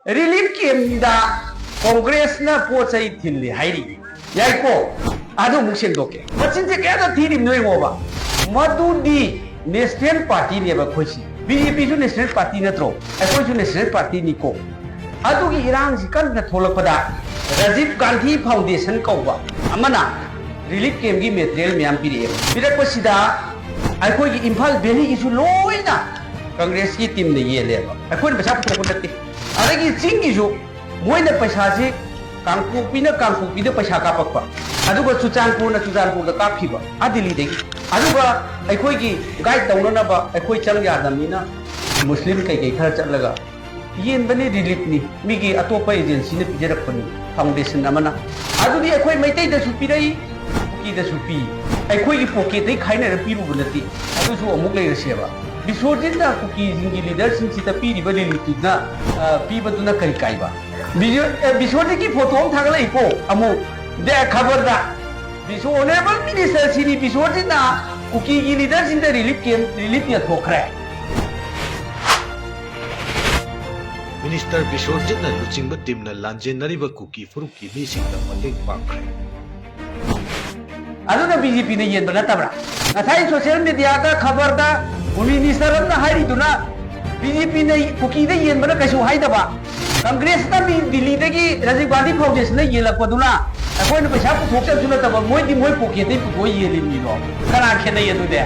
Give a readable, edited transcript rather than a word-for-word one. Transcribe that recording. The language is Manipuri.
रिलीफ केमदा कांग्रेस ना पोचै थिल्ली हाइरी याइको आदो मुसेन दोके मचिन से क्या थीरी नोय मोबा मदुदी नेशनल पार्टी ने बा खोसी बीजेपी जो नेशनल पार्टी नत्रो अखोय जो नेशनल पार्टी निको अदुगी इरांग सि कन न थोलकपदा राजीव गांधी फाउंडेशन कौबा अमना रिलीफ केम की मेटेरियल मैम पिरे पिरकपसिदा अखोय की इम्फाल वैली इशू लोइना कांग्रेस की टीम ने ये लेबा अखोय पैसा पुथोक नत्ते अदगी चिंग इशू मोइना पैसा से कांगकुपीना कांगकुपीदा पैसा कापकपा अदुगा चुचानपुरदा कापखिबा आ दिल्ली देगी अदुगा अखोय की गाइड तौननबा अखोय चंग यादमनिना मुस्लिम कई खर चलगा येन बने रिलीफ नि मिगी अतोपा एजेंसी ने पिजरकपनी फाउंडेशन अमना अदुदी अखोय मैतै दसु पिरई की दसु पी अखोय की पॉकेट दे खाइना पिरुब नति अदुसु अमुक लेरसेबा बिसोरजिन ना कुकी जिंगी लीडर सिंसिता पीरिब रिलीफना पीबदुना कई काइबा बिसोरजी की फोटो हम थागला इको अमु दे खबरदा बिसो ऑनरेबल मिनिस्टर सिनी बिसोरजी ना कुकी की लीडर सिंता रिलीफ ने थोखरे मिनिस्टर बिश्वजित लुचिंग टीम लांजेनरीब कुकी फुरुक की मीसिंग मतेंग पांखरे अदुना बीजेपी ने येन नतबरा अथाई सोशल मीडिया का खबर दा मिनिस्टर ना हारिदुना बीजेपी ने कुकी दे येन बना कशु हाइदबा कांग्रेस ना भी दिल्ली दगी राजीव गांधी फाउंडेशन ने येलकपदुना अखोय पैसा पुथोक चलजुना तब मोय दी मोय पॉकेट दे पुथो येलिनी रो कना खेने येदुदे